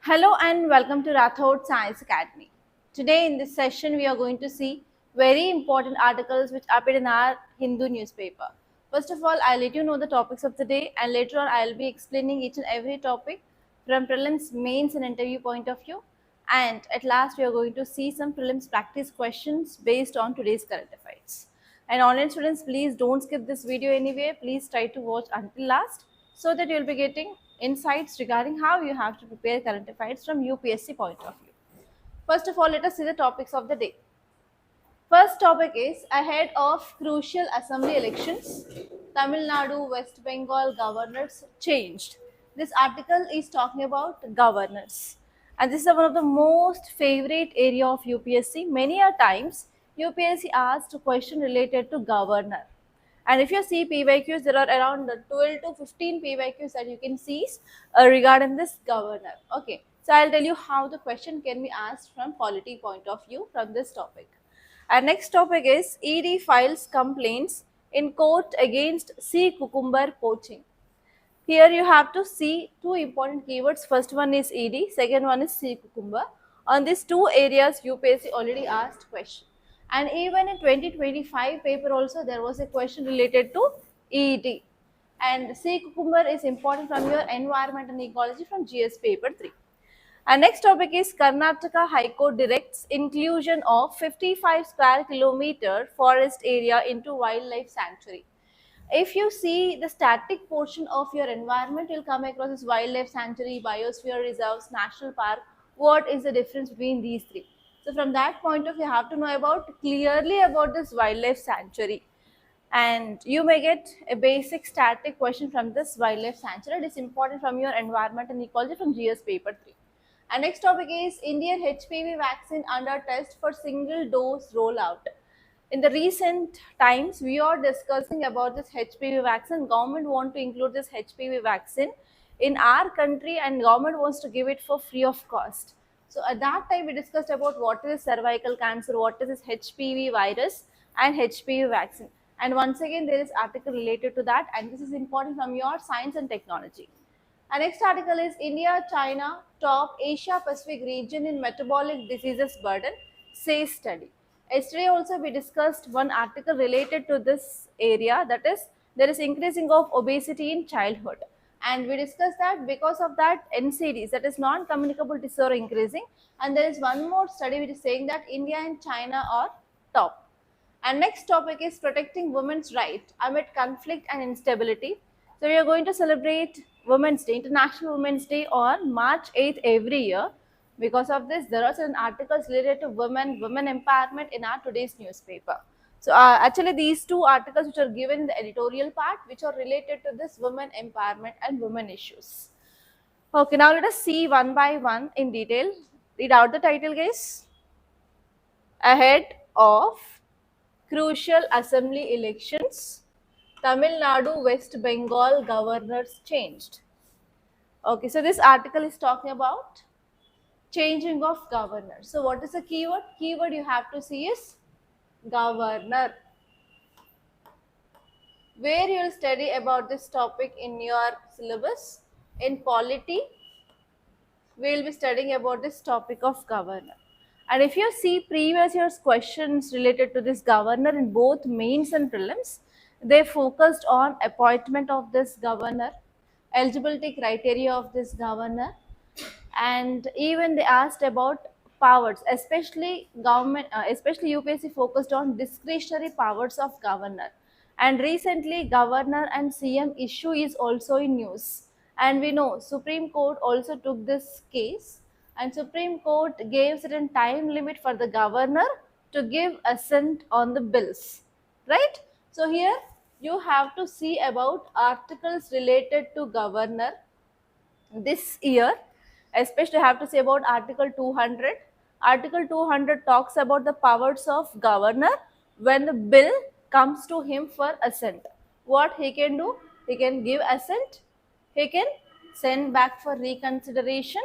Hello and welcome to Rathod Science Academy. Today in this session we are going to see very important articles which appeared in our Hindu newspaper. First of all, I'll let you know the topics of the day and later on I'll be explaining each and every topic from prelims, mains and interview point of view. And at last we are going to see some prelims practice questions based on today's current affairs. And online students, please don't skip this video anyway. Please try to watch until last so that you'll be getting insights regarding how you have to prepare current affairs from UPSC point of view. First of all, let us see the topics of the day. First topic is ahead of crucial assembly elections, Tamil Nadu, West Bengal governors changed. This article is talking about governors. And this is one of the most favorite area of UPSC. Many a times UPSC asked a question related to governor. And if you see PYQs, there are around 12 to 15 PYQs that you can see regarding this governor. Okay, so I'll tell you how the question can be asked from polity point of view from this topic. Our next topic is ED files complaints in court against sea cucumber poaching. Here you have to see two important keywords. First one is ED, second one is sea cucumber. On these two areas, UPSC already asked question. And even in 2025 paper also, there was a question related to ED. And sea cucumber is important from your environment and ecology from GS paper 3. Our next topic is Karnataka High Court directs inclusion of 55 square kilometer forest area into wildlife sanctuary. If you see the static portion of your environment, you'll come across this wildlife sanctuary, biosphere reserves, national park. What is the difference between these three? So from that point of view, you have to know about clearly about this wildlife sanctuary. And you may get a basic static question from this wildlife sanctuary. It is important from your environment and ecology from GS paper 3. And next topic is Indian HPV vaccine under test for single dose rollout. In the recent times, we are discussing about this HPV vaccine. Government want to include this HPV vaccine in our country and government wants to give it for free of cost. So at that time, we discussed about what is cervical cancer, what is this HPV virus and HPV vaccine. And once again, there is article related to that and this is important from your science and technology. Our next article is India, China, top Asia Pacific region in metabolic diseases burden, says study. Yesterday also we discussed one article related to this area, that is there is increasing of obesity in childhood. And we discussed that because of that NCDs, that is non-communicable disorder increasing. And there is one more study which is saying that India and China are top. And next topic is protecting women's rights amid conflict and instability. So we are going to celebrate Women's Day, International Women's Day on March 8th every year. Because of this, there are certain articles related to women empowerment in our today's newspaper. So actually these two articles which are given in the editorial part, which are related to this women empowerment and women issues. Okay, now let us see one by one in detail. Read out the title, guys. Ahead of crucial assembly elections, Tamil Nadu, West Bengal governors changed. Okay, so this article is talking about changing of governor. So what is the keyword? Keyword you have to see is governor. Where you will study about this topic in your syllabus? In polity, we will be studying about this topic of governor. And if you see previous year's questions related to this governor in both mains and prelims, they focused on appointment of this governor, eligibility criteria of this governor, and even they asked about powers, especially government, especially UPSC focused on discretionary powers of governor. And recently, governor and CM issue is also in news. And we know Supreme Court also took this case, and Supreme Court gave certain time limit for the governor to give assent on the bills, right? So here you have to see about articles related to governor this year, especially I have to say about article 200. Article 200 talks about the powers of governor when the bill comes to him for assent. What he can do? He can give assent, he can send back for reconsideration,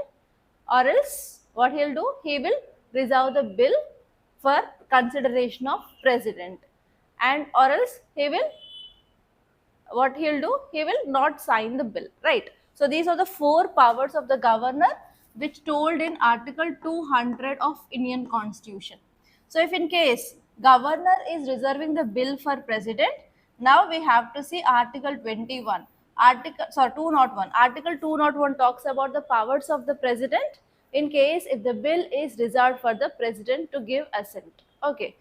or else what he'll do? He will reserve the bill for consideration of president, and or else he will, what he'll do? He will not sign the bill, right? So these are the four powers of the governor which told in Article 200 of Indian Constitution. So if in case governor is reserving the bill for president, now we have to see Article 21. Article 201. Article 201 talks about the powers of the president in case if the bill is reserved for the president to give assent. Okay.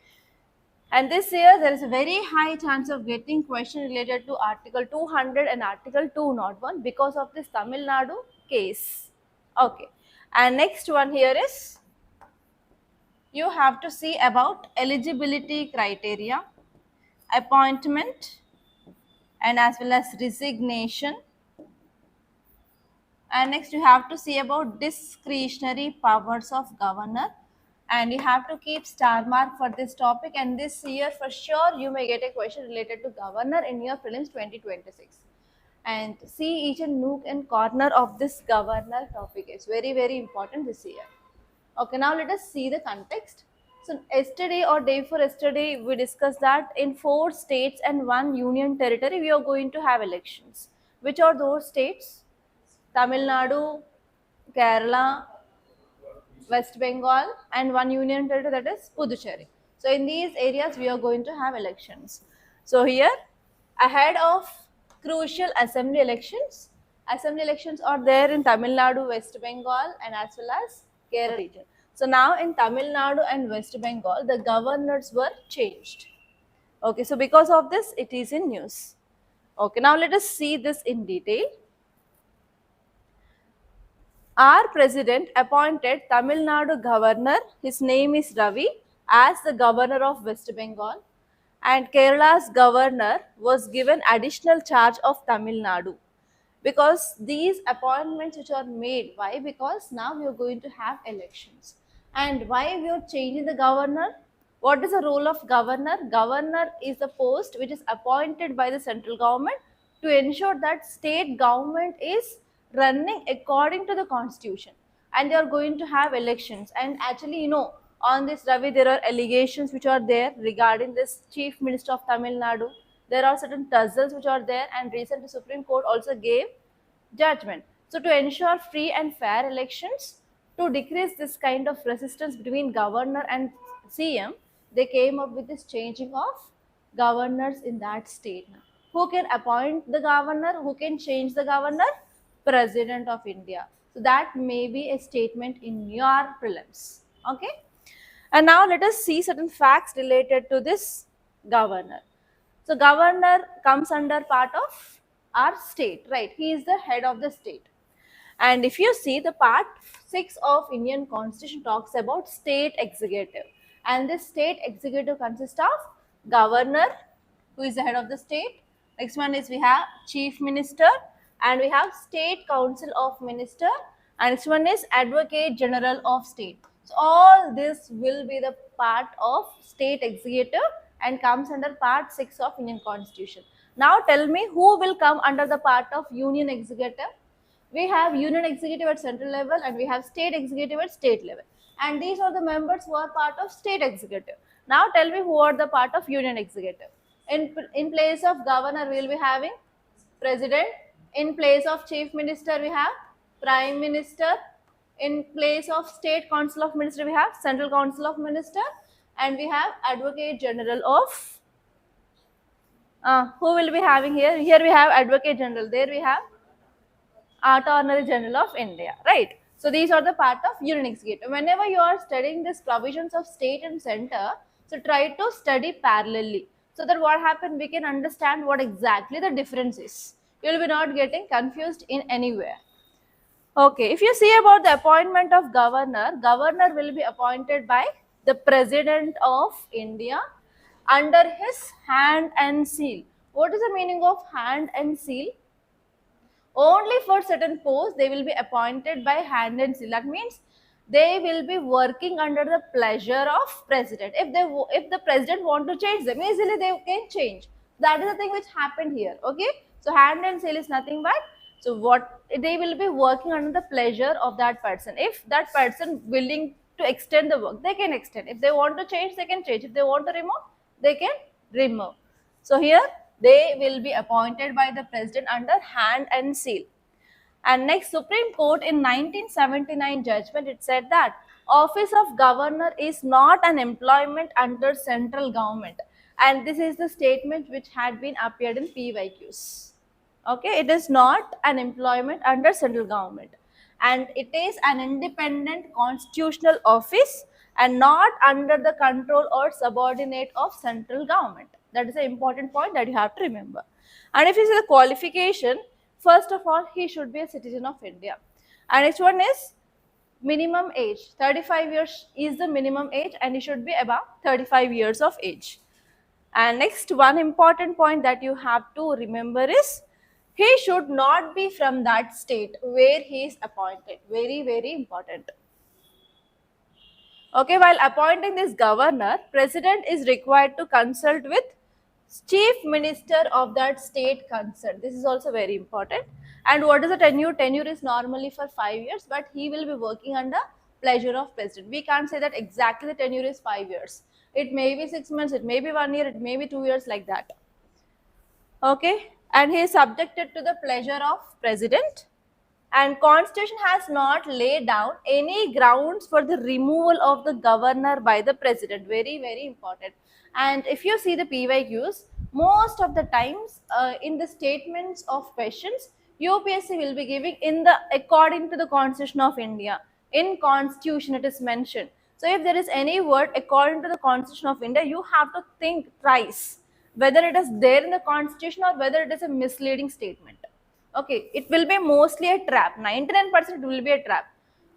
And this year there is a very high chance of getting question related to Article 200 and Article 201 because of this Tamil Nadu case. Okay. And next one here is you have to see about eligibility criteria, appointment, and as well as resignation. And next you have to see about discretionary powers of governor, and you have to keep star mark for this topic, and this year for sure you may get a question related to governor in your prelims 2026. And see each and nook and corner of this governor topic is very important this year. Okay, now let us see the context. So yesterday or day before yesterday we discussed that in 4 states and 1 union territory we are going to have elections. Which are those states? Tamil Nadu, Kerala, West Bengal, and 1 union territory, that is Puducherry. So in these areas we are going to have elections. So here ahead of crucial assembly elections are there in Tamil Nadu, West Bengal, and as well as Kerala region. So now in Tamil Nadu and West Bengal the governors were changed. Okay, so because of this it is in news. Okay, now let us see this in detail. Our president appointed Tamil Nadu governor, his name is Ravi, as the governor of West Bengal, and Kerala's governor was given additional charge of Tamil Nadu. Because these appointments which are made, why? Because now we are going to have elections. And why we are changing the governor? What is the role of governor? Governor is the post which is appointed by the central government to ensure that state government is running according to the constitution, and they are going to have elections. And actually, on this Ravi there are allegations which are there regarding this chief minister of Tamil Nadu. There are certain tussles which are there, and recently Supreme Court also gave judgment. So to ensure free and fair elections, to decrease this kind of resistance between governor and CM, they came up with this changing of governors in that state. Who can appoint the governor? Who can change the governor? President of India. So that may be a statement in your prelims. Okay. And now let us see certain facts related to this governor. So governor comes under part of our state, right? He is the head of the state. And if you see the part 6 of Indian Constitution talks about state executive. And this state executive consists of governor, who is the head of the state. Next one is we have chief minister, and we have state council of minister, and next one is advocate general of state. So all this will be the part of state executive and comes under part 6 of Indian Constitution. Now tell me who will come under the part of union executive. We have union executive at central level and we have state executive at state level, and these are the members who are part of state executive. Now tell me who are the part of union executive. In place of governor we will be having president. In place of chief minister we have prime minister. In place of state council of minister we have central council of minister, and we have advocate general of who will be having here? Here we have advocate general, there we have attorney general of India, right? So these are the part of union executive. Whenever you are studying these provisions of state and center, so try to study parallelly, so that what happened, we can understand what exactly the difference is. You will be not getting confused in anywhere. Okay, if you see about the appointment of governor, governor will be appointed by the president of India under his hand and seal. What is the meaning of hand and seal? Only for certain posts they will be appointed by hand and seal. That means they will be working under the pleasure of president. If the president want to change them, easily they can change. That is the thing which happened here. Okay, so hand and seal is nothing but, so what they will be working under the pleasure of that person. If that person willing to extend the work, they can extend. If they want to change, they can change. If they want to remove, they can remove. So here they will be appointed by the president under hand and seal. And next, Supreme Court in 1979 judgment, it said that office of governor is not an employment under central government. And this is the statement which had been appeared in PYQs. Okay, it is not an employment under central government. And it is an independent constitutional office and not under the control or subordinate of central government. That is an important point that you have to remember. And if you see the qualification, first of all, he should be a citizen of India. And next one is minimum age. 35 years is the minimum age and he should be above 35 years of age. And next, one important point that you have to remember is he should not be from that state where he is appointed. Very, very important. Okay, while appointing this governor, president is required to consult with chief minister of that state concerned. This is also very important. And what is the tenure? Tenure is normally for 5 years, but he will be working under pleasure of president. We can't say that exactly the tenure is 5 years. It may be 6 months, it may be 1 year, it may be 2 years, like that. Okay, and he is subjected to the pleasure of president. And constitution has not laid down any grounds for the removal of the governor by the president. Very, very important. And if you see the PYQs, most of the times in the statements of questions, UPSC will be giving in the according to the Constitution of India. In Constitution it is mentioned. So if there is any word according to the Constitution of India, you have to think thrice whether it is there in the Constitution or whether it is a misleading statement. Okay, it will be mostly a trap. 99% will be a trap.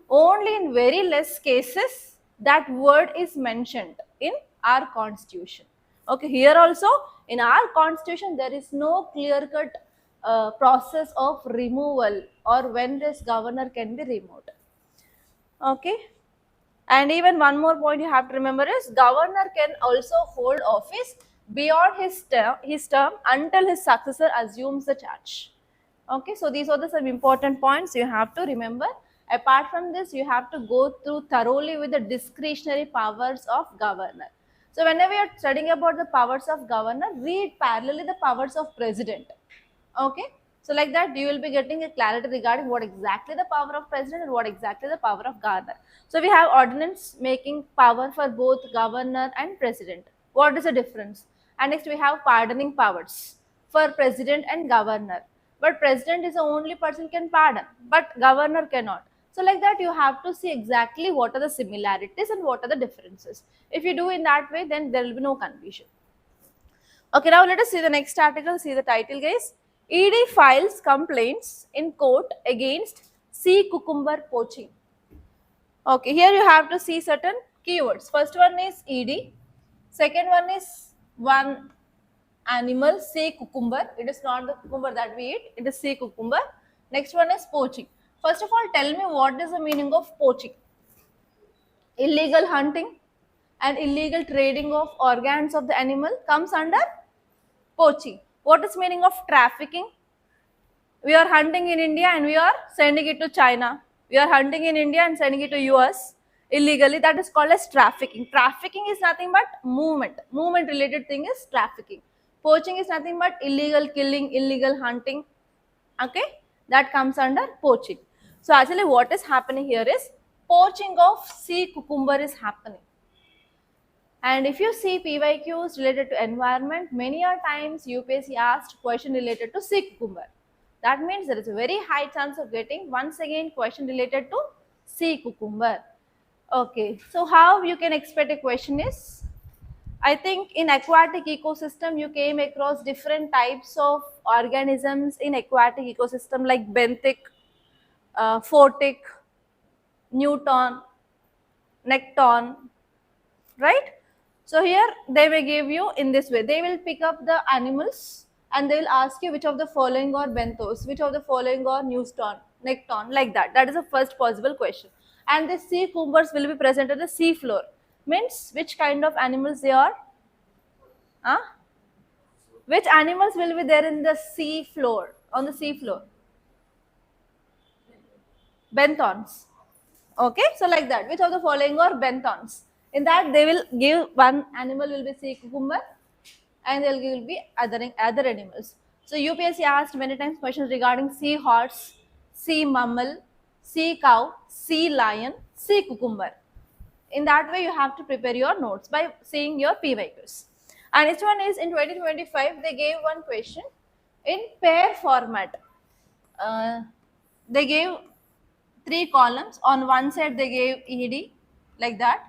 Only in very less cases that word is mentioned in our constitution. Okay, here also in our constitution there is no clear-cut process of removal or when this governor can be removed. Okay, and even one more point you have to remember is governor can also hold office beyond his term until his successor assumes the charge. Okay, so these are the some important points you have to remember. Apart from this, you have to go through thoroughly with the discretionary powers of governor. So whenever you are studying about the powers of governor, read parallelly the powers of president. Okay, so like that you will be getting a clarity regarding what exactly the power of president and what exactly the power of governor. So we have ordinance making power for both governor and president. What is the difference? And next we have pardoning powers for president and governor. But president is the only person can pardon, but governor cannot. So like that you have to see exactly what are the similarities and what are the differences. If you do in that way, then there will be no confusion. Okay, now let us see the next article. See the title, guys. ED files complaints in court against sea cucumber poaching. Okay, here you have to see certain keywords. First one is ED. Second one is one animal, sea cucumber. It is not the cucumber that we eat, it is sea cucumber. Next one is poaching. First of all, tell me what is the meaning of poaching? Illegal hunting and illegal trading of organs of the animal comes under poaching. What is meaning of trafficking? We are hunting in India and we are sending it to China. We are hunting in India and sending it to US illegally. That is called as trafficking. Trafficking is nothing but movement. Movement related thing is trafficking. Poaching is nothing but illegal killing, illegal hunting. Okay, that comes under poaching. So actually what is happening here is poaching of sea cucumber is happening. And if you see PYQs related to environment, many a times UPSC asked question related to sea cucumber. That means there is a very high chance of getting once again question related to sea cucumber. Okay, so how you can expect a question is, I think in aquatic ecosystem you came across different types of organisms in aquatic ecosystem like benthic, photic, newton, nekton, right? So here they will give you in this way. They will pick up the animals and they will ask you which of the following are benthos, which of the following are newton, nekton, like that. That is the first possible question. And the sea cucumbers will be present at the sea floor. Means which kind of animals they are? Which animals will be there in the sea floor, on the sea floor? Benthons. Okay, so like that. Which of the following are benthons? In that they will give one animal will be sea cucumber and they will be other animals. So UPSC asked many times questions regarding sea horse, C mammal, C cow, C lion, C cucumber. In that way, you have to prepare your notes by seeing your PYQs. And next one is in 2025, they gave one question in pair format. They gave 3 columns. On one side, they gave ED like that,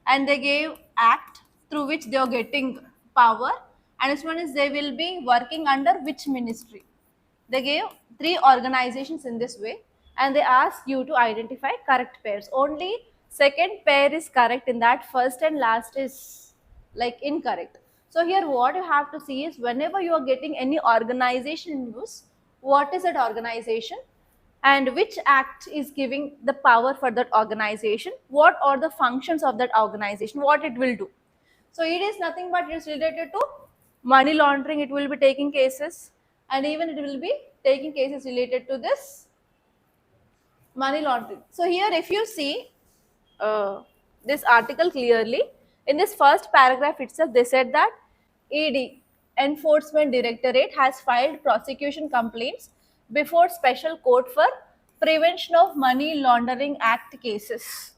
and they gave act through which they are getting power. And this one is they will be working under which ministry. They gave 3 organizations in this way, and they ask you to identify correct pairs. Only second pair is correct, in that first and last is like incorrect. So here what you have to see is whenever you are getting any organization news, what is that organization and which act is giving the power for that organization, what are the functions of that organization, what it will do. So it is nothing but it is related to money laundering, it will be taking cases, and even it will be taking cases related to this money laundering. So here if you see this article clearly, in this first paragraph itself they said that ED, Enforcement Directorate, has filed prosecution complaints before Special Court for Prevention of Money Laundering Act cases.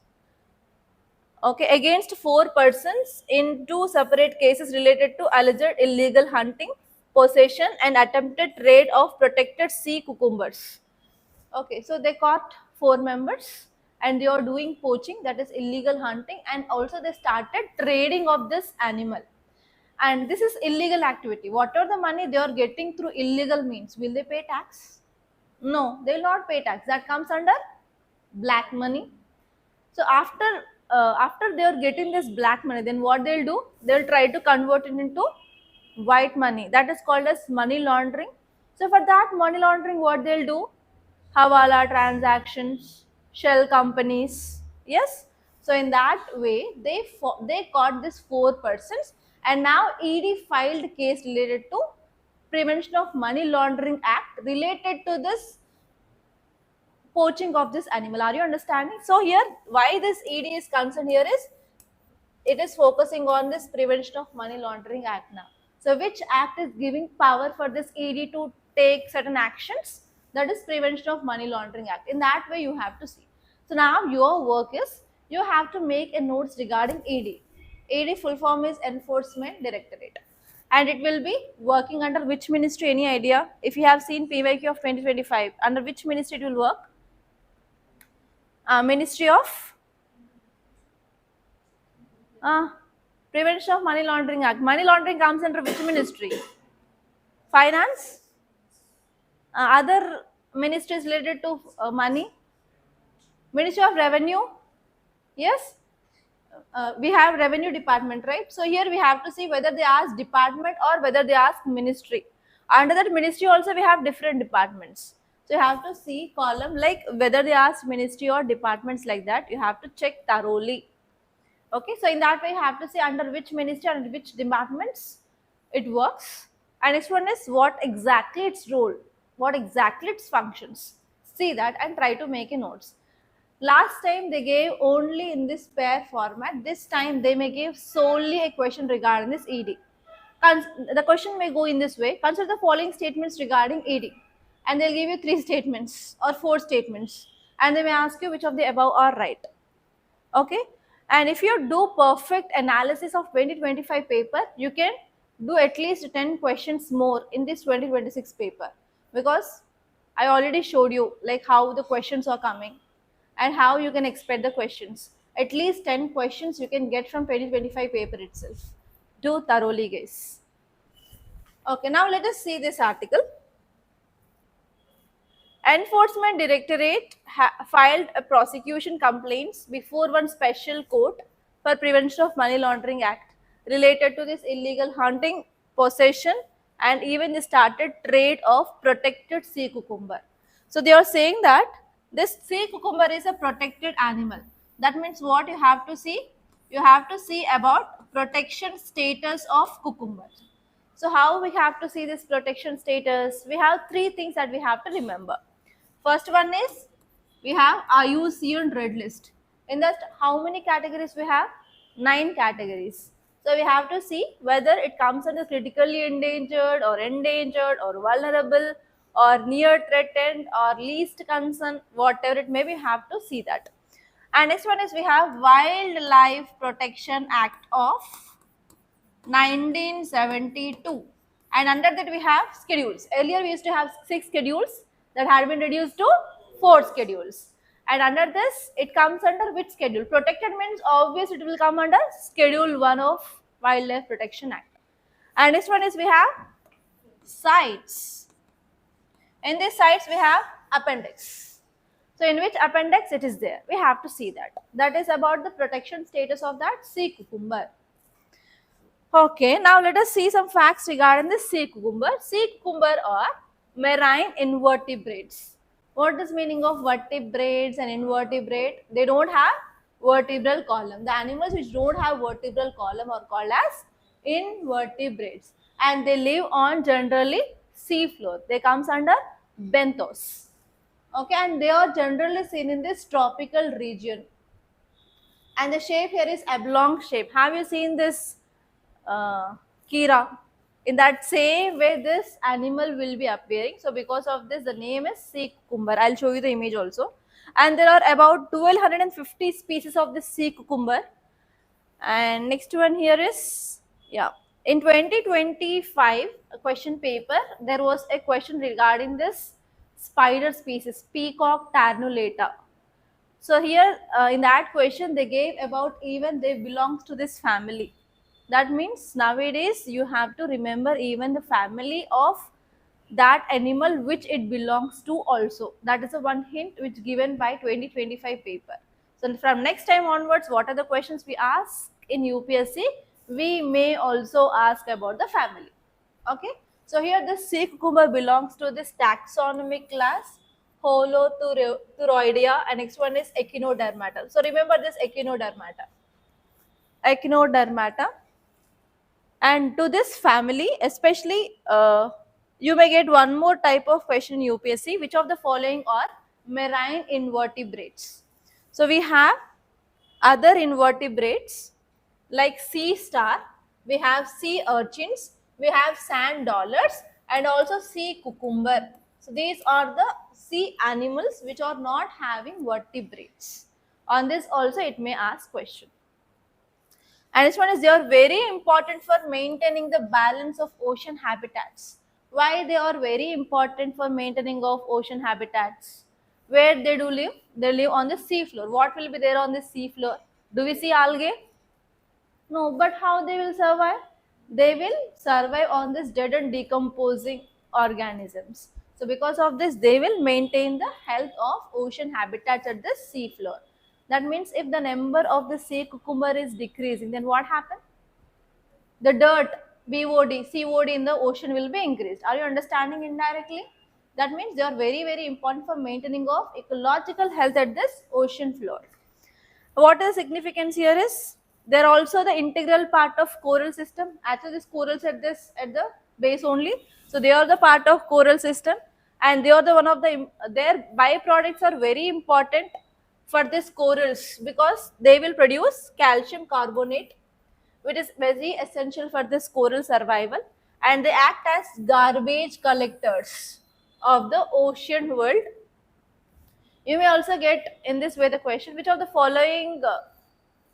Okay, against 4 persons in 2 separate cases related to alleged illegal hunting, possession and attempted trade of protected sea cucumbers. Okay, so they caught 4 members and they are doing poaching, that is illegal hunting, and also they started trading of this animal. And this is illegal activity. Whatever the money they are getting through illegal means, will they pay tax? No, they will not pay tax. That comes under black money. So after they are getting this black money, then what they'll do? They'll try to convert it into white money. That is called as money laundering. So for that money laundering, what they'll do? Hawala transactions, shell companies. Yes. So in that way, they caught these 4 persons, and now ED filed case related to Prevention of Money Laundering Act related to this poaching of this animal. Are you understanding? So here why this ED is concerned here is it is focusing on this Prevention of Money Laundering Act now. So which act is giving power for this ED to take certain actions? That is Prevention of Money Laundering Act. In that way you have to see. So now your work is you have to make a notes regarding ED. ED full form is Enforcement Directorate. And it will be working under which ministry? Any idea? If you have seen PYQ of 2025, under which ministry it will work? Ministry of Prevention of Money Laundering Act. Money laundering comes under which ministry? Finance? Other ministries related to money? Ministry of Revenue? Yes? We have revenue department, right? So here we have to see whether they ask department or whether they ask ministry. Under that ministry also we have different departments. So you have to see column like whether they ask ministry or departments, like that. You have to check thoroughly. Okay, so in that way you have to see under which ministry and which departments it works. And next one is what exactly its role, what exactly its functions. See that and try to make a notes. Last time they gave only in this pair format. This time they may give solely a question regarding this ED. The question may go in this way. Consider the following statements regarding ED. And they'll give you 3 statements or 4 statements. And they may ask you which of the above are right. Okay. And if you do perfect analysis of 2025 paper, you can do at least 10 questions more in this 2026 paper. Because I already showed you like how the questions are coming and how you can expect the questions. At least 10 questions you can get from 2025 paper itself. Do thoroughly, guys. Okay, now let us see this article. Enforcement Directorate filed a prosecution complaints before one special court for Prevention of Money Laundering Act related to this illegal hunting, possession, and even the started trade of protected sea cucumber. So they are saying that this sea cucumber is a protected animal. That means what you have to see? You have to see about protection status of cucumber. So how we have to see this protection status? We have 3 things that we have to remember. First one is we have IUCN Red List. In that how many categories we have? 9 categories. So we have to see whether it comes under critically endangered or vulnerable or near threatened or least concern, whatever it may be, have to see that. And next one is we have Wildlife Protection Act of 1972, and under that we have schedules. Earlier we used to have 6 schedules that had been reduced to 4 schedules, and under this it comes under which schedule? Protected means obviously it will come under Schedule 1 of Wildlife Protection Act. And next one is we have sites. In these sites we have appendix. So in which appendix it is there? We have to see that. That is about the protection status of that sea cucumber. Okay, now let us see some facts regarding the sea cucumber. Sea cucumber are marine invertebrates. What is meaning of vertebrates and invertebrate? They don't have vertebral column. The animals which don't have vertebral column are called as invertebrates, and they live on generally sea floor. They comes under benthos. Okay, and they are generally seen in this tropical region. And the shape here is oblong shape. Have you seen this Kira? In that same way this animal will be appearing. So because of this the name is sea cucumber. I'll show you the image also. And there are about 1250 species of this sea cucumber. And next one here is, yeah, in 2025 a question paper, there was a question regarding this spider species, Peacock tarnulata. So here in that question they gave about even they belongs to this family. That means nowadays you have to remember even the family of that animal which it belongs to also. That is a one hint which given by 2025 paper. So from next time onwards, what are the questions we ask in UPSC? We may also ask about the family. Okay. So here the sea cucumber belongs to this taxonomic class Holothuroidea, and next one is Echinodermata. So remember this Echinodermata. Echinodermata. And to this family, especially, you may get one more type of question in UPSC. Which of the following are marine invertebrates? So we have other invertebrates like sea star, we have sea urchins, we have sand dollars, and also sea cucumber. So these are the sea animals which are not having vertebrates. On this also it may ask question. And this one is, they are very important for maintaining the balance of ocean habitats. Why they are very important for maintaining of ocean habitats? Where they do live? They live on the sea floor. What will be there on the sea floor? Do we see algae? No, but how they will survive? They will survive on this dead and decomposing organisms. So because of this, they will maintain the health of ocean habitats at the sea floor. That means if the number of the sea cucumber is decreasing, then what happens? The dirt, BOD, COD in the ocean will be increased. Are you understanding indirectly? That means they are very, very important for maintaining of ecological health at this ocean floor. What is the significance here is, they are also the integral part of coral system. Actually, this corals at the base only. So they are the part of coral system, and they are the one of the their byproducts are very important for this corals because they will produce calcium carbonate, which is very essential for this coral survival, and they act as garbage collectors of the ocean world. You may also get in this way the question, which of the following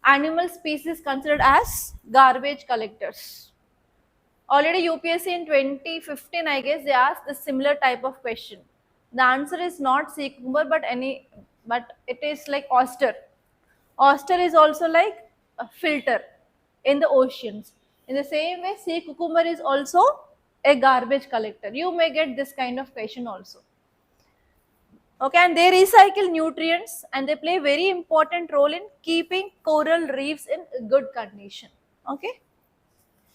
animal species considered as garbage collectors? Already UPSC in 2015, I guess, they asked the similar type of question. The answer is not sea cucumber, but it is like oyster. Oyster is also like a filter in the oceans. In the same way, sea cucumber is also a garbage collector. You may get this kind of question also. Okay, and they recycle nutrients and they play very important role in keeping coral reefs in good condition. Okay.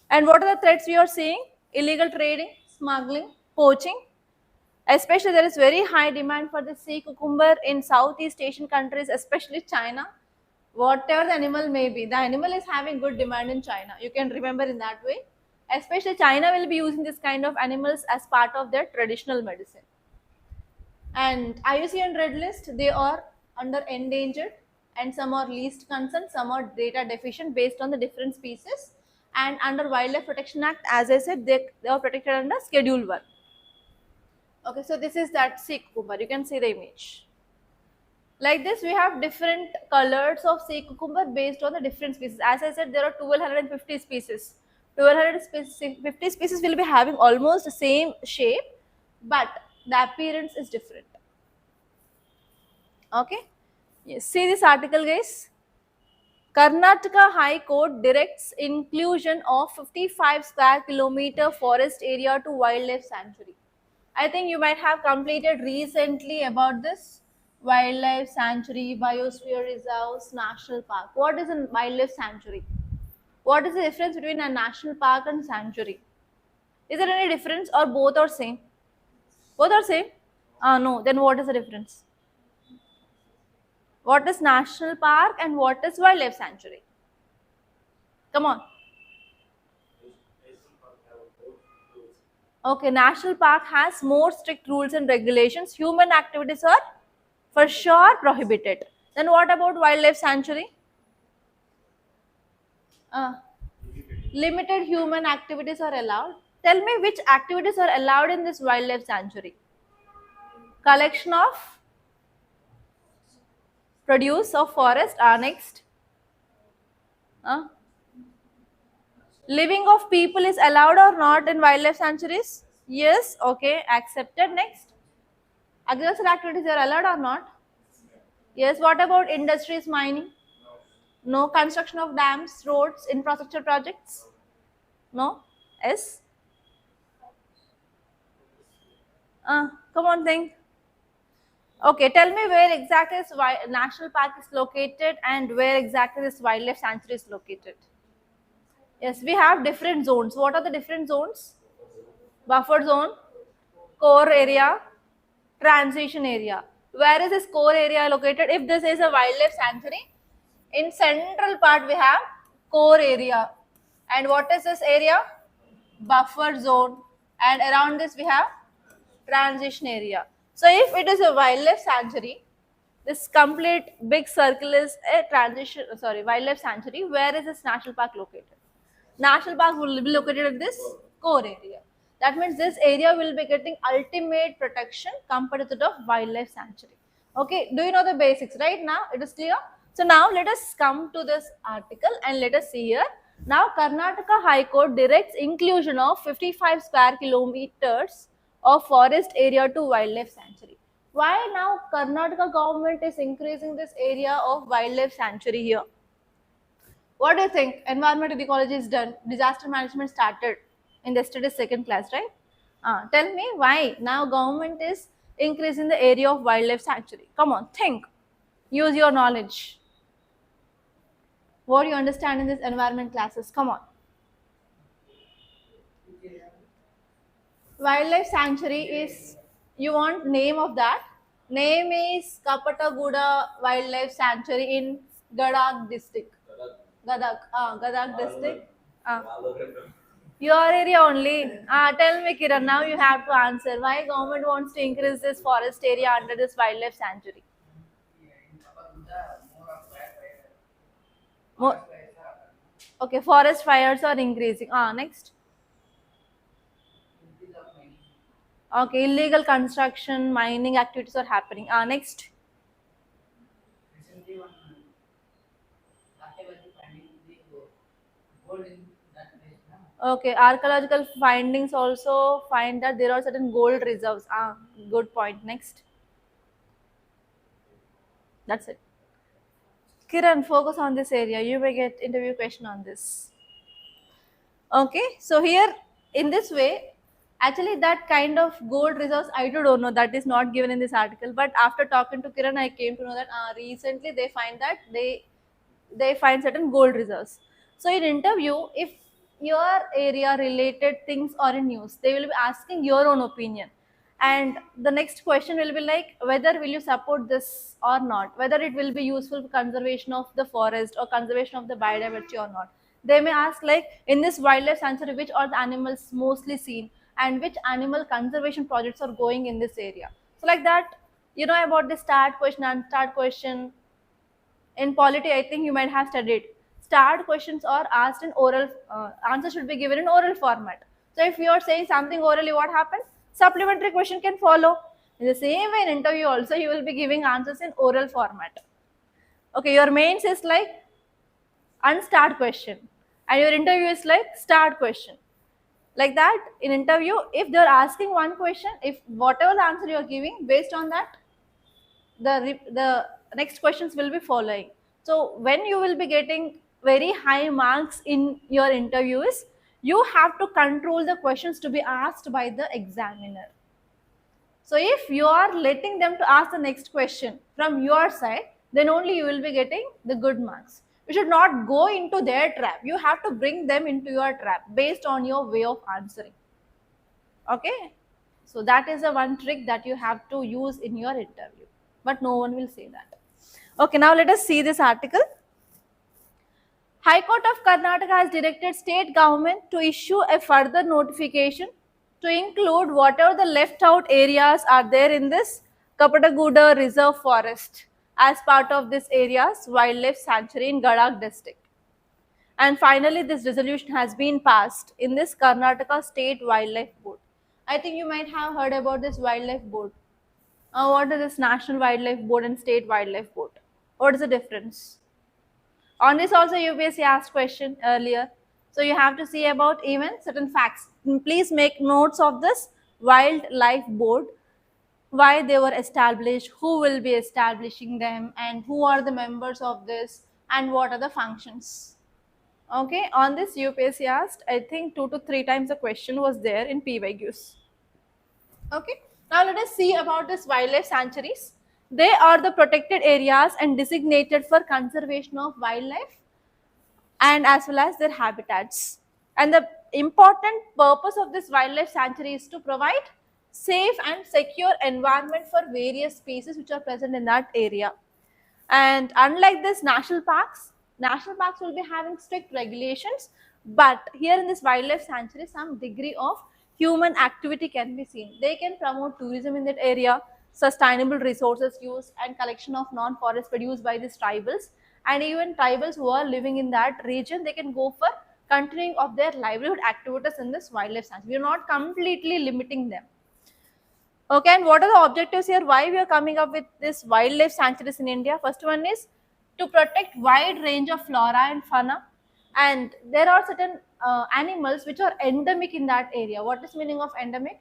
And what are the threats we are seeing? Illegal trading, smuggling, poaching. Especially there is very high demand for the sea cucumber in Southeast Asian countries, especially China. Whatever the animal may be, the animal is having good demand in China. You can remember in that way. Especially China will be using this kind of animals as part of their traditional medicine. And IUCN Red List, they are under endangered, and some are least concern, some are data deficient based on the different species. And under Wildlife Protection Act, as I said, they are protected under Schedule 1. Okay, so this is that sea cucumber. You can see the image. Like this, we have different colors of sea cucumber based on the different species. As I said, there are 1250 species. 1250 species will be having almost the same shape, but the appearance is different. Okay. Yes. See this article, guys. Karnataka High Court directs inclusion of 55 square kilometer forest area to wildlife sanctuary. I think you might have completed recently about this wildlife sanctuary, biosphere reserves, national park. What is a wildlife sanctuary? What is the difference between a national park and sanctuary? Is there any difference or both are same? Both are same? No. Then what is the difference? What is national park and what is wildlife sanctuary? Come on. Okay, national park has more strict rules and regulations. Human activities are for sure prohibited. Then what about wildlife sanctuary? Uh, Limited human activities are allowed. Tell me which activities are allowed in this wildlife sanctuary. Collection of produce of forest are next. Uh, Living of people is allowed or not in wildlife sanctuaries? Yes, okay, accepted. Next. Agricultural activities are allowed or not? Yes, what about industries, mining? No. Construction of dams, roads, infrastructure projects? No. Yes. Come on, think. Okay, tell me where exactly this national park is located and where exactly this wildlife sanctuary is located. Yes, we have different zones. What are the different zones? Buffer zone, core area, transition area. Where is this core area located? If this is a wildlife sanctuary, in central part we have core area. And what is this area? Buffer zone. And around this we have transition area. So if it is a wildlife sanctuary, this complete big circle is a wildlife sanctuary. Where is this national park located? National park will be located at this core area. That means this area will be getting ultimate protection compared to the wildlife sanctuary. Okay, do you know the basics right now? It is clear. So now let us come to this article and let us see here. Now Karnataka High Court directs inclusion of 55 square kilometers of forest area to wildlife sanctuary. Why now Karnataka government is increasing this area of wildlife sanctuary here? What do you think? Environmental ecology is done. Disaster management started in yesterday's second class, right? Tell me why now government is increasing the area of wildlife sanctuary. Come on, think. Use your knowledge. What you understand in this environment classes. Come on. Wildlife sanctuary is, you want name of that? Name is Kapataguda Wildlife Sanctuary in Gadag district. Gadag district. Your area only. Tell me, Kiran. Now you have to answer. Why government wants to increase this forest area under this wildlife sanctuary? More. Okay, forest fires are increasing. Next. Okay, illegal construction, mining activities are happening. Next. Okay, archaeological findings also find that there are certain gold reserves. Good point. Next. That's it. Kiran, focus on this area. You may get interview question on this. Okay, so here in this way, actually that kind of gold reserves I too don't know, that is not given in this article. But after talking to Kiran, I came to know that recently they find that they find certain gold reserves. So in interview, if your area related things are in news, they will be asking your own opinion. And the next question will be like whether will you support this or not, whether it will be useful for conservation of the forest or conservation of the biodiversity or not. They may ask like in this wildlife sanctuary which are the animals mostly seen and which animal conservation projects are going in this area. So like that, you know about the start question and start question. In polity, I think you might have studied. Start questions are asked in oral, answer should be given in oral format. So if you are saying something orally, what happens? Supplementary question can follow. In the same way in interview also you will be giving answers in oral format. Okay, your mains is like unstart question and your interview is like start question. Like that in interview, if they're asking one question, if whatever the answer you're giving, based on that, the next questions will be following. So when you will be getting very high marks in your interviews, you have to control the questions to be asked by the examiner. So if you are letting them to ask the next question from your side, then only you will be getting the good marks. You should not go into their trap. You have to bring them into your trap based on your way of answering. Okay? So that is the one trick that you have to use in your interview. But no one will say that. Okay, now let us see this article. High Court of Karnataka has directed state government to issue a further notification to include whatever the left out areas are there in this Kapataguda Reserve Forest as part of this area's wildlife sanctuary in Gadag district. And finally, this resolution has been passed in this Karnataka State Wildlife Board. I think you might have heard about this wildlife board. What is this National Wildlife Board and State Wildlife Board? What is the difference? On this also UPSC asked question earlier. So you have to see about even certain facts. Please make notes of this wildlife board, why they were established, who will be establishing them, and who are the members of this, and what are the functions. Okay, on this UPSC asked, I think 2 to 3 times the question was there in PYQs. Okay, now let us see about this wildlife sanctuaries. They are the protected areas and designated for conservation of wildlife and as well as their habitats. And the important purpose of this wildlife sanctuary is to provide safe and secure environment for various species which are present in that area. And unlike this national parks will be having strict regulations, but here in this wildlife sanctuary some degree of human activity can be seen. They can promote tourism in that area, sustainable resources use and collection of non-forest produce by these tribals, and even tribals who are living in that region, they can go for continuing of their livelihood activities in this wildlife sanctuary. We are not completely limiting them. Okay, and what are the objectives here? Why we are coming up with this wildlife sanctuaries in India? First one is to protect wide range of flora and fauna, and there are certain animals which are endemic in that area. What is meaning of endemic?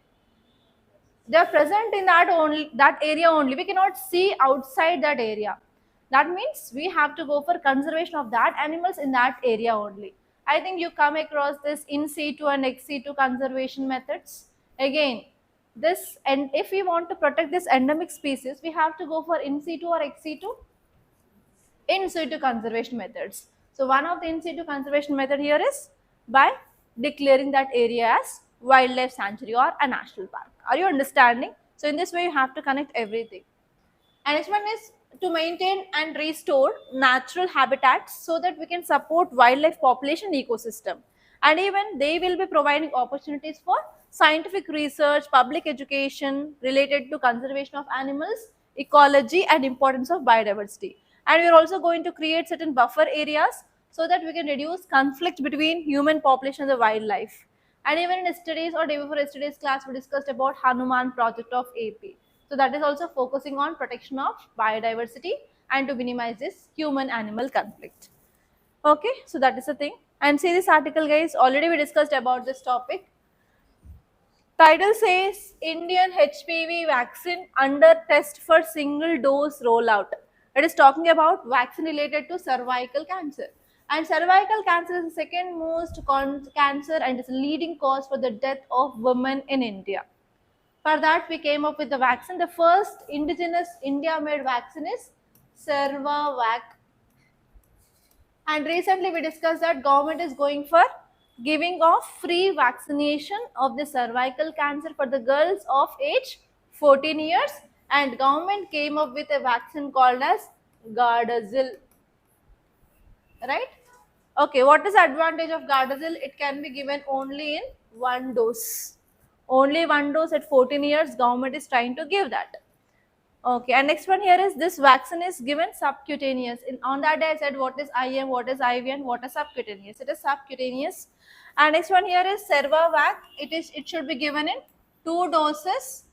They are present in that area only. We cannot see outside that area. That means we have to go for conservation of that animals in that area only. I think you come across this in situ and ex situ conservation methods. Again, this, and if we want to protect this endemic species, we have to go for in situ or ex situ. In situ conservation methods. So one of the in situ conservation method here is by declaring that area as wildlife sanctuary or a national park. Are you understanding? So in this way you have to connect everything. And next one is to maintain and restore natural habitats so that we can support wildlife population ecosystem. And even they will be providing opportunities for scientific research, public education related to conservation of animals, ecology and importance of biodiversity. And we are also going to create certain buffer areas so that we can reduce conflict between human population and the wildlife. And even in yesterday's or day before yesterday's class, we discussed about Hanuman project of AP. So that is also focusing on protection of biodiversity and to minimize this human-animal conflict. Okay, so that is the thing. And see this article, guys. Already we discussed about this topic. Title says Indian HPV vaccine under test for single dose rollout. It is talking about vaccine related to cervical cancer. And cervical cancer is the second most cancer and is a leading cause for the death of women in India. For that, we came up with the vaccine. The first indigenous India-made vaccine is Cervavac. And recently we discussed that government is going for giving of free vaccination of the cervical cancer for the girls of age 14 years, and government came up with a vaccine called as Gardasil. Right? Okay, what is the advantage of Gardasil? It can be given only in one dose. Only one dose at 14 years, government is trying to give that. Okay, and next one here is this vaccine is given subcutaneous. On that day I said what is IM, what is IV and what is subcutaneous. It is subcutaneous. And next one here is Cervavac. It should be given in 2 doses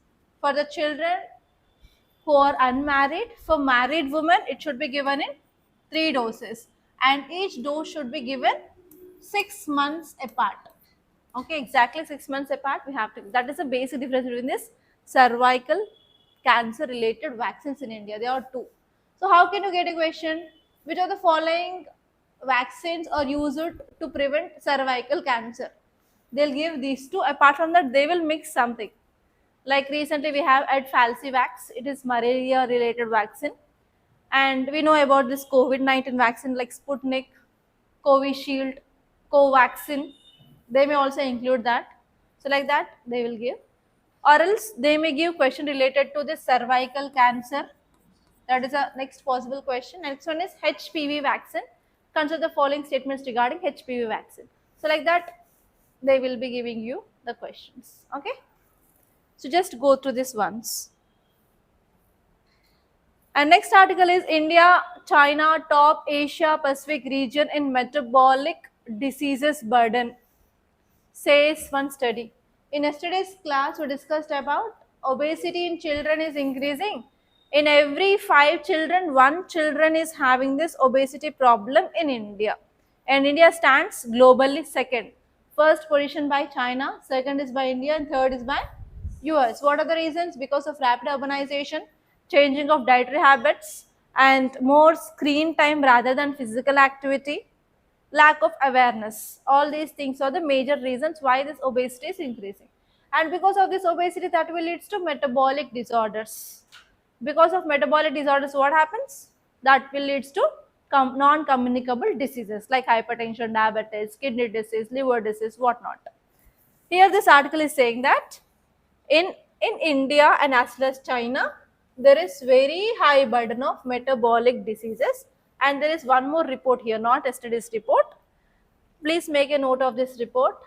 for the children who are unmarried. For married women, it should be given in 3 doses, and each dose should be given 6 months apart. Okay, exactly 6 months apart we have to. That is the basic difference between this cervical cancer related vaccines in India. There are 2. So how can you get a question? Which of the following vaccines are used to prevent cervical cancer? They'll give these 2. Apart from that, they will mix something. Like recently we have at Falsivax, it is malaria related vaccine. And we know about this COVID-19 vaccine like Sputnik, Covishield, Covaxin. They may also include that. So like that they will give. Or else they may give question related to the cervical cancer. That is a next possible question. Next one is HPV vaccine. Consider the following statements regarding HPV vaccine. So like that they will be giving you the questions. Okay. So just go through this once. And next article is India, China top Asia Pacific region in metabolic diseases burden, says one study. In yesterday's class, we discussed about obesity in children is increasing. In every 5 children, 1 children is having this obesity problem in India. And India stands globally second. First position by China, second is by India, and third is by US. What are the reasons? Because of rapid urbanization, changing of dietary habits, and more screen time rather than physical activity, lack of awareness. All these things are the major reasons why this obesity is increasing. And because of this obesity, that will lead to metabolic disorders. Because of metabolic disorders, what happens? That will lead to non-communicable diseases like hypertension, diabetes, kidney disease, liver disease, whatnot. Here this article is saying that in India and as well as China, there is very high burden of metabolic diseases. And there is one more report here, not yesterday's report. Please make a note of this report.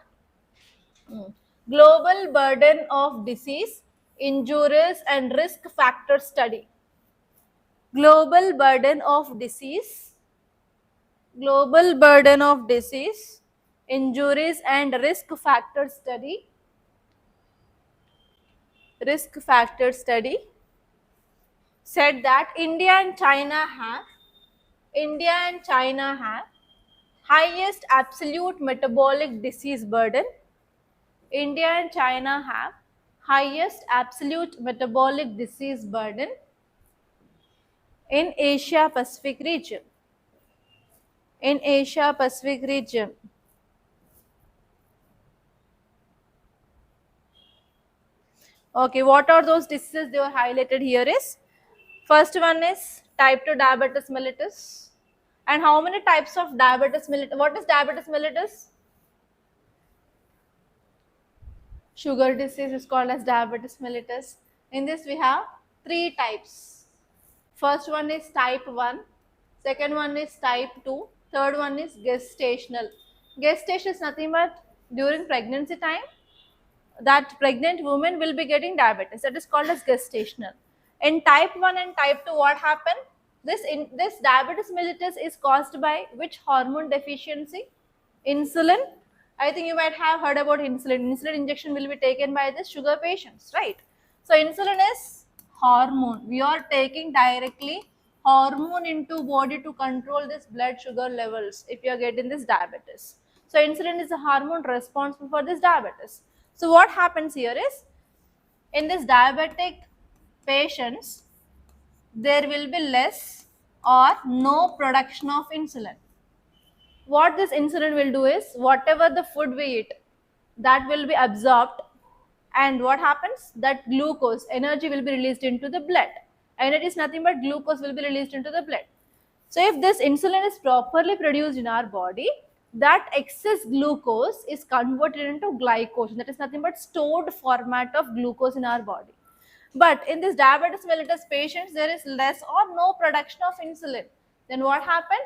Global burden of disease, injuries and risk factor study. Global burden of disease, injuries and risk factor study. Risk factor study said that India and China have highest absolute metabolic disease burden. India and China have highest absolute metabolic disease burden in Asia Pacific region. In Asia Pacific region. Okay, what are those diseases they were highlighted here is, first one is type 2 diabetes mellitus. And how many types of diabetes mellitus? What is diabetes mellitus? Sugar disease is called as diabetes mellitus. In this we have 3 types. First one is type 1, second one is type 2, third one is gestational. Gestation is nothing but during pregnancy time, that pregnant woman will be getting diabetes. That is called as gestational. In type 1 and type 2, what happened? This diabetes mellitus is caused by which hormone deficiency? Insulin. I think you might have heard about insulin. Insulin injection will be taken by the sugar patients, right? So insulin is hormone. We are taking directly hormone into body to control this blood sugar levels if you are getting this diabetes. So insulin is a hormone responsible for this diabetes. So what happens here is, in this diabetic patients, there will be less or no production of insulin. What this insulin will do is, whatever the food we eat, that will be absorbed, and what happens? That glucose, energy will be released into the blood. Energy is nothing but glucose will be released into the blood. So if this insulin is properly produced in our body, that excess glucose is converted into glycogen. That is nothing but stored format of glucose in our body. But in this diabetes mellitus patients, there is less or no production of insulin. Then what happened?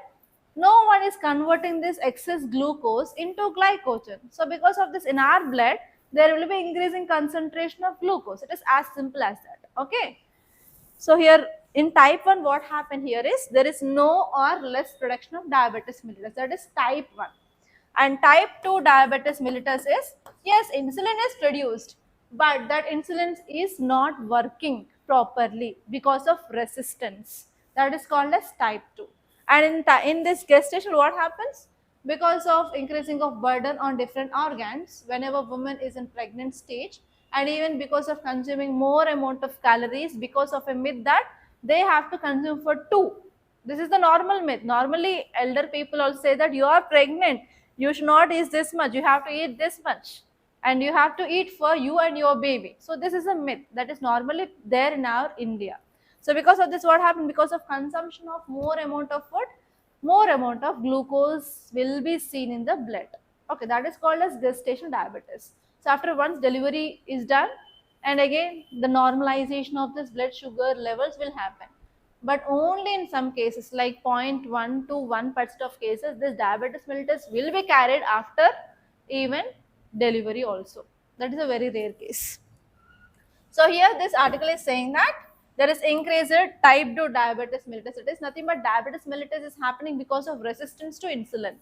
No one is converting this excess glucose into glycogen. So because of this, in our blood, there will be increasing concentration of glucose. It is as simple as that. Okay. So here in type 1, what happened here is, there is no or less production of diabetes mellitus. That is type 1. And type 2 diabetes mellitus is, yes, insulin is produced, but that insulin is not working properly because of resistance. That is called as type 2. And in this gestation, what happens? Because of increasing of burden on different organs, whenever woman is in pregnant stage, and even because of consuming more amount of calories, because of a myth that they have to consume for two. This is the normal myth. Normally, elder people also say that you are pregnant, you should not eat this much, you have to eat this much, and you have to eat for you and your baby. So this is a myth that is normally there in our India. So because of this, what happened? Because of consumption of more amount of food, more amount of glucose will be seen in the blood. Okay, that is called as gestational diabetes. So after once delivery is done, and again the normalization of this blood sugar levels will happen. But only in some cases, like zero point 0.1 to 1% of cases, this diabetes mellitus will be carried after even delivery also. That is a very rare case. So here this article is saying that there is increased type 2 diabetes mellitus. It is nothing but diabetes mellitus is happening because of resistance to insulin.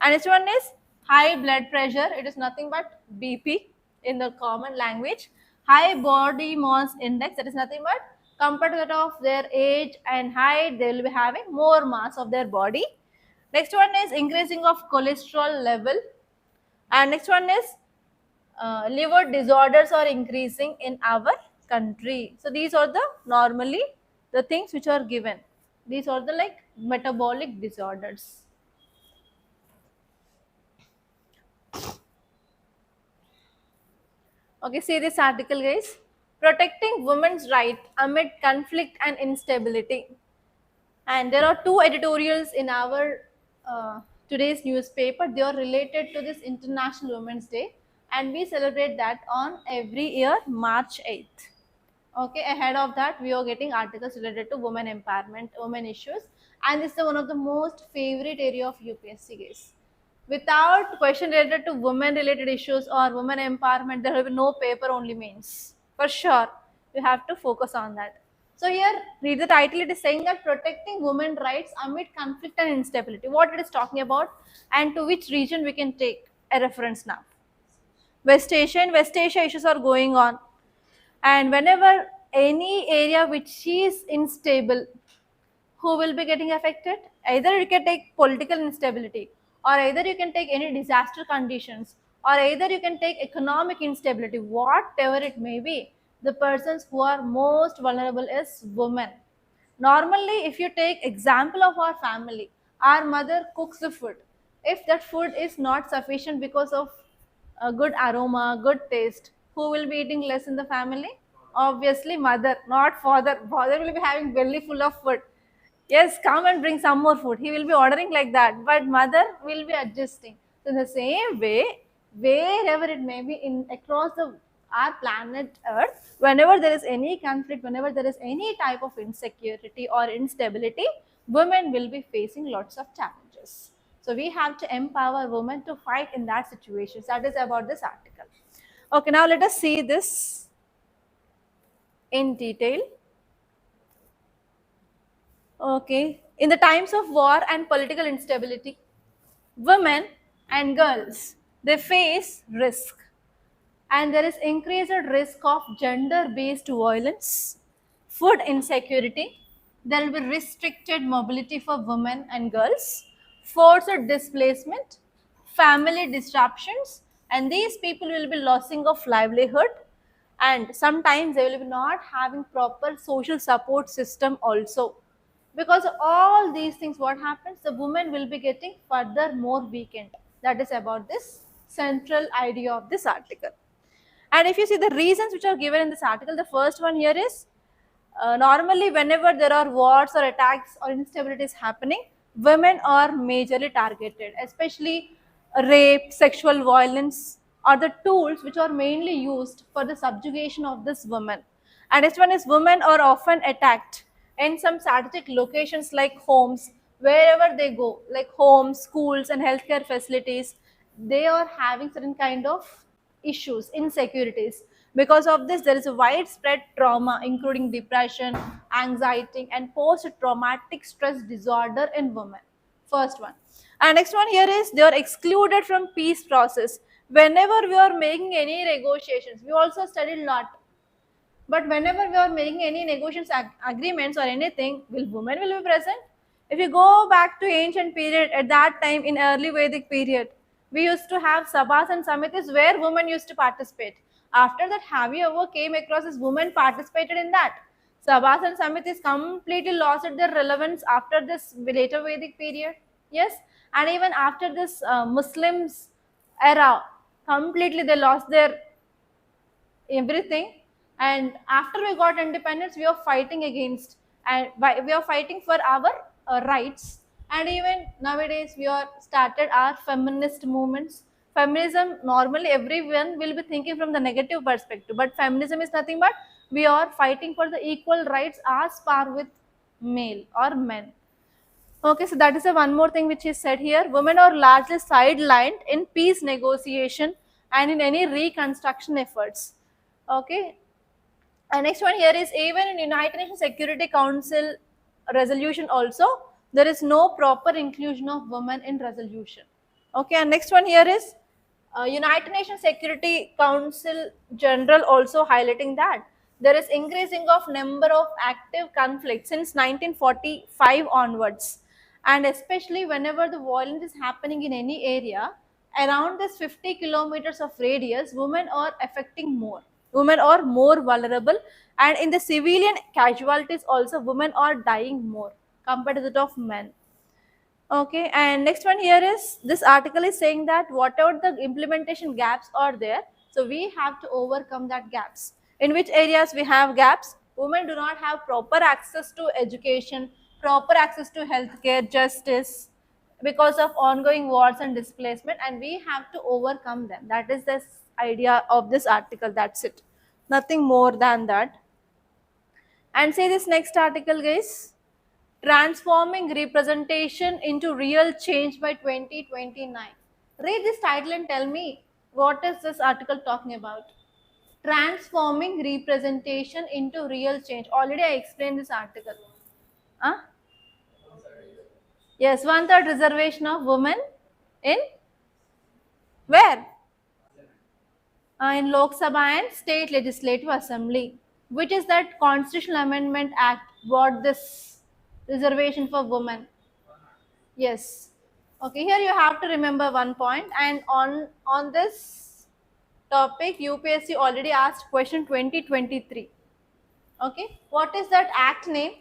And next one is high blood pressure. It is nothing but BP in the common language. High body mass index. That is nothing but compared to that of their age and height, they will be having more mass of their body. Next one is increasing of cholesterol level. And next one is liver disorders are increasing in our country. So these are the normally the things which are given. These are the like metabolic disorders. Okay, see this article, guys. Protecting women's right amid conflict and instability. And there are two editorials in our today's newspaper. They are related to this International Women's Day, and we celebrate that on every year, March 8th. Okay, ahead of that, we are getting articles related to women empowerment, women issues, and this is one of the most favorite area of UPSC, guys. Without question related to women related issues or women empowerment, there will be no paper, only means. For sure, you have to focus on that. So here, read the title. It is saying that protecting women rights amid conflict and instability. What it is talking about, and to which region we can take a reference now. West Asia and West Asia issues are going on, and whenever any area which is unstable, who will be getting affected? Either you can take political instability, or either you can take any disaster conditions, or either you can take economic instability. Whatever it may be, the persons who are most vulnerable is women. Normally, if you take example of our family, our mother cooks the food. If that food is not sufficient because of a good aroma, good taste, who will be eating less in the family? Obviously, mother, not father. Father will be having belly full of food. Yes, come and bring some more food. He will be ordering like that, but mother will be adjusting. So in the same way, wherever it may be in across the our planet Earth, whenever there is any conflict, whenever there is any type of insecurity or instability, women will be facing lots of challenges. So we have to empower women to fight in that situation. That is about this article. Okay, now let us see this in detail. Okay, in the times of war and political instability, women and girls, they face risk, and there is increased risk of gender based violence, food insecurity, there will be restricted mobility for women and girls, forced displacement, family disruptions, and these people will be losing of livelihood, and sometimes they will be not having proper social support system also. Because of all these things, what happens? The woman will be getting further more weakened. That is about this central idea of this article. And if you see the reasons which are given in this article, the first one here is normally whenever there are wars or attacks or instabilities happening, women are majorly targeted, especially rape, sexual violence are the tools which are mainly used for the subjugation of this woman. And next one is women are often attacked in some strategic locations like homes, wherever they go, like homes, schools, and healthcare facilities. They are having certain kind of issues, insecurities. Because of this, there is a widespread trauma, including depression, anxiety, and post-traumatic stress disorder in women. First one. And next one here is they are excluded from peace process Whenever we are making any negotiations, we also studied a lot. But whenever we are making any negotiations, agreements or anything, will women will be present? If you go back to ancient period, at that time in early Vedic period, we used to have sabhas and samitis where women used to participate. After that, have you ever came across this women participated in that? Sabhas and samitis completely lost their relevance after this later Vedic period. Yes, and even after this Muslims era, completely they lost their everything. And after we got independence, we are fighting against, and we are fighting for our rights. And even nowadays we are started our feminist movements. Feminism, normally everyone will be thinking from the negative perspective, but feminism is nothing but we are fighting for the equal rights as par with male or men. Okay, so that is the one more thing which is said here. Women are largely sidelined in peace negotiation and in any reconstruction efforts. Okay, and next one here is even in United Nations Security Council resolution also there is no proper inclusion of women in resolution. Okay, and next one here is United Nations Security Council General also highlighting that there is increasing of number of active conflicts since 1945 onwards, and especially whenever the violence is happening in any area around this 50 kilometers of radius, women are affecting more. Women are more vulnerable, and in the civilian casualties also women are dying more compared to that of men. Okay, and next one here is this article is saying that whatever the implementation gaps are there, so we have to overcome that gaps. In which areas we have gaps? Women do not have proper access to education, proper access to healthcare, justice, because of ongoing wars and displacement, and we have to overcome them. That is the idea of this article. That's it. Nothing more than that. And say this next article, guys. Transforming representation into real change by 2029. Read this title and tell me what is this article talking about. Transforming representation into real change. Already I explained this article. Huh? Yes, 1/3 reservation of women in where? In Lok Sabha and State Legislative Assembly. Which is that Constitutional Amendment Act brought this reservation for women? Yes. Okay, here you have to remember one point, and on this topic UPSC already asked question 2023. Okay, what is that act name?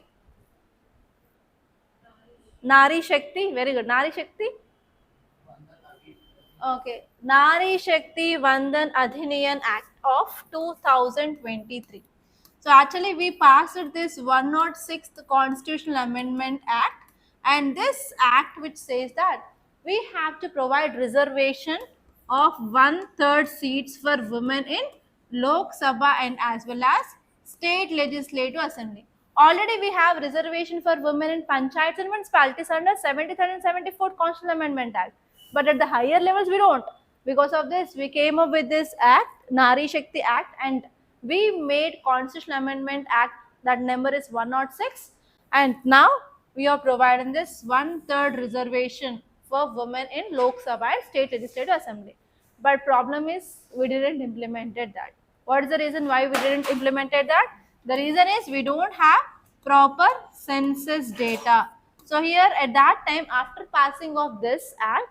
Nari Shakti. Very good. Nari Shakti. Okay, Nari Shakti Vandan Adhiniyam Act of 2023. So actually we passed this 106th Constitutional Amendment Act, and this act which says that we have to provide reservation of 1/3 seats for women in Lok Sabha and as well as State Legislative Assembly. Already we have reservation for women in panchayats and municipalities under 73rd and 74th Constitutional Amendment Act. But at the higher levels we don't. Because of this we came up with this act, Nari Shakti Act, and we made Constitutional Amendment Act, that number is 106, and now we are providing this 1/3 reservation for women in Lok Sabha and State Legislative Assembly. But problem is we didn't implemented that. What is the reason why we didn't implemented that? The reason is we don't have proper census data. So here at that time after passing of this act,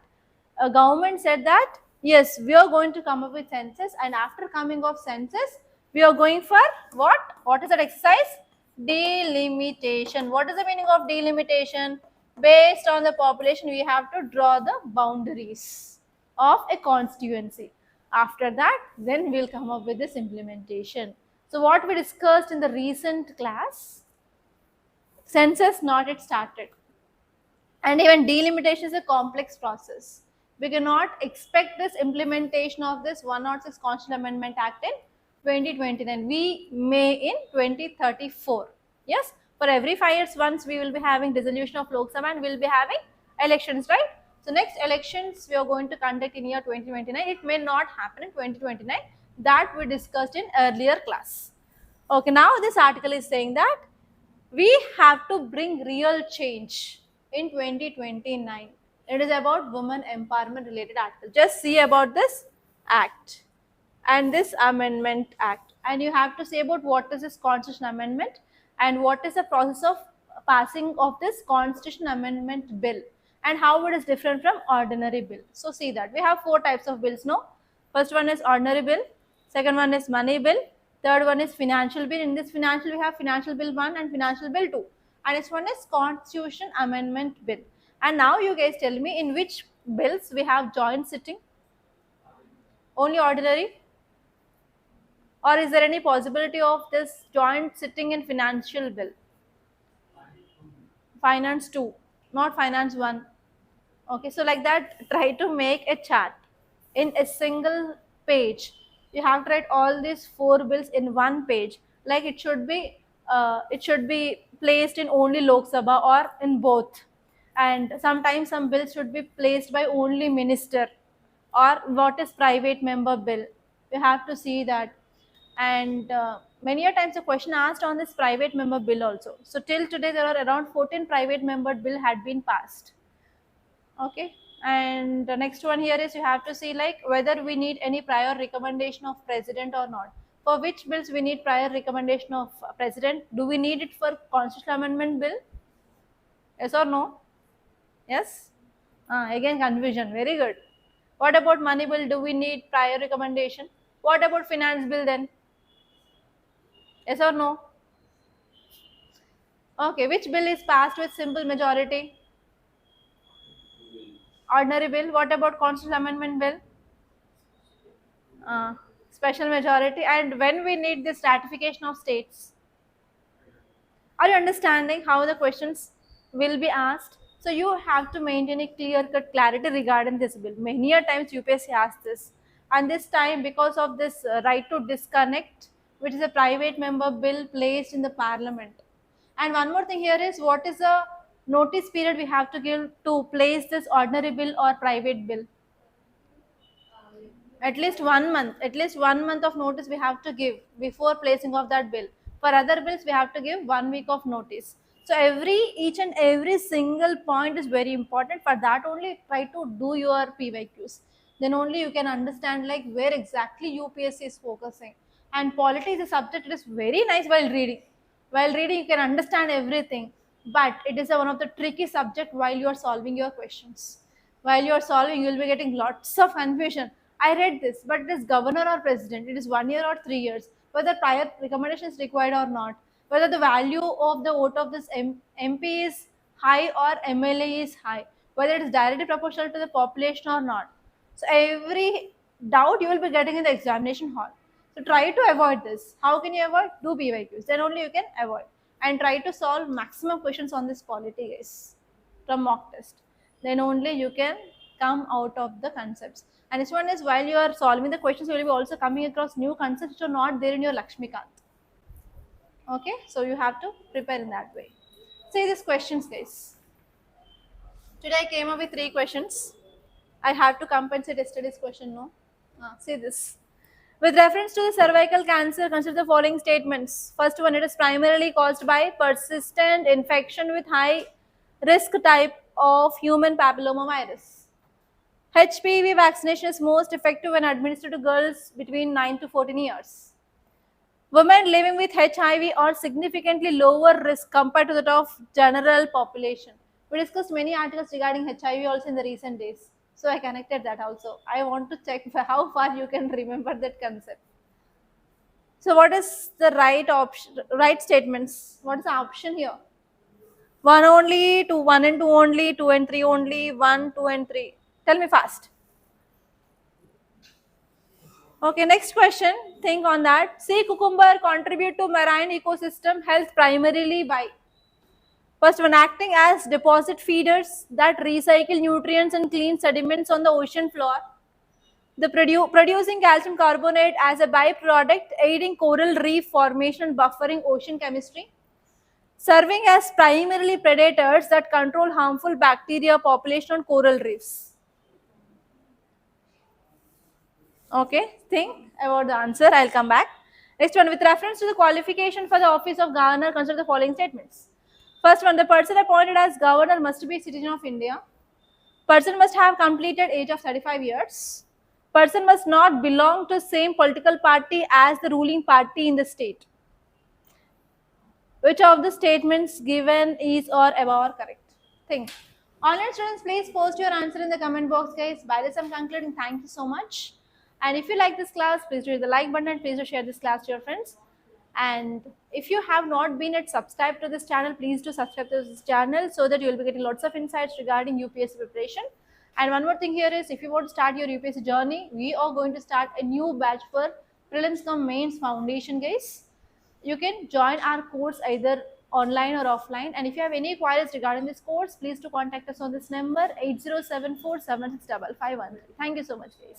a government said that yes, we are going to come up with census, and after coming of census we are going for what is that exercise? Delimitation. What is the meaning of delimitation? Based on the population we have to draw the boundaries of a constituency. After that then we'll come up with this implementation. So what we discussed in the recent class, census not yet started, and even delimitation is a complex process. We cannot expect this implementation of this 106 Constitutional Amendment Act in 2029. We may in 2034. Yes, for every 5 years once we will be having dissolution of Lok Sabha and we will be having elections, right? So next elections we are going to conduct in year 2029. It may not happen in 2029. That we discussed in earlier class. Okay, now this article is saying that we have to bring real change in 2029. It is about women empowerment related article. Just see about this. Act and this Amendment Act. And you have to say about what is this Constitution Amendment and what is the process of passing of this Constitution Amendment Bill and how it is different from ordinary bill. So see that we have four types of bills now. First one is ordinary bill, second one is money bill, third one is financial bill. In this financial we have financial bill 1 and financial bill 2, and this one is Constitution Amendment Bill. And now you guys tell me in which bills we have joint sitting. Only ordinary, or is there any possibility of this joint sitting in financial bill? Finance 2, not finance 1. Okay, so like that, try to make a chart in a single page. You have to write all these four bills in one page. Like it should be placed in only Lok Sabha or in both. And sometimes some bills should be placed by only minister, or what is private member bill. You have to see that. And many a times a question asked on this private member bill also. So till today there are around 14 private member bill had been passed. Okay, and the next one here is you have to see like whether we need any prior recommendation of president or not. For which bills we need prior recommendation of president? Do we need it for constitutional amendment bill? Yes or no? Yes. Again confusion. Very good. What about money bill? Do we need prior recommendation? What about finance bill then? Yes or no? Okay, which bill is passed with simple majority? Ordinary bill. What about constitutional amendment bill? Uh, Special majority. And when we need this ratification of states? Are you understanding how the questions will be asked? So you have to maintain a clear-cut clarity regarding this bill. Many a times UPSC asks this, and this time because of this right to disconnect, which is a private member bill placed in the parliament. And one more thing here is what is the notice period we have to give to place this ordinary bill or private bill? At least 1 month. At least 1 month of notice we have to give before placing of that bill. For other bills we have to give 1 week of notice. So each and every single point is very important. For that only try to do your PYQs. Then only you can understand like where exactly UPSC is focusing. And polity is a subject that is very nice while reading. While reading you can understand everything, but it is one of the tricky subject while you are solving your questions. While you are solving you will be getting lots of confusion. I read this, but it is governor or president. It is 1 year or 3 years. Whether prior recommendation is required or not. Whether the value of the vote of this MP is high or MLA is high. Whether it is directly proportional to the population or not. So every doubt you will be getting in the examination hall. So try to avoid this. How can you avoid? Do PYQs. Then only you can avoid. And try to solve maximum questions on this polity guys from mock test. Then only you can come out of the concepts. And this one is while you are solving the questions, you will be also coming across new concepts which are not there in your Lakshmikant. Okay, so you have to prepare in that way. See these questions, guys. Today I came up with 3 questions. I have to compensate yesterday's question, no? See this. With reference to the cervical cancer, consider the following statements. First one, it is primarily caused by persistent infection with high risk type of human papillomavirus. HPV vaccination is most effective when administered to girls between 9 to 14 years. Women living with HIV are significantly lower risk compared to that of general population. We discussed many articles regarding HIV also in the recent days. So I connected that also. I want to check how far you can remember that concept. So what is the right option, right statements? What is the option here? 1 only, 2, 1 and 2 only, 2 and 3 only, 1, 2 and 3. Tell me fast. Okay, next question. Think on that. Sea cucumber contribute to marine ecosystem health primarily by first one, acting as deposit feeders that recycle nutrients and clean sediments on the ocean floor. The producing calcium carbonate as a byproduct, aiding coral reef formation and buffering ocean chemistry. Serving as primarily predators that control harmful bacteria population on coral reefs. Okay, think about the answer. I'll come back. Next one, with reference to the qualification for the office of governor, consider the following statements. First one, the person appointed as governor must be a citizen of India. Person must have completed age of 35 years. Person must not belong to same political party as the ruling party in the state. Which of the statements given is or above are correct? Think. Online students, please post your answer in the comment box, guys. By this, I'm concluding. Thank you so much. And if you like this class, please do hit the like button and please do share this class to your friends. And if you have not been at subscribe to this channel, please do subscribe to this channel so that you will be getting lots of insights regarding UPSC preparation. And one more thing here is, if you want to start your UPSC journey, we are going to start a new batch for prelims cum mains foundation, guys. You can join our course either online or offline. And if you have any queries regarding this course, please do contact us on this number 8074765513. Thank you so much, guys.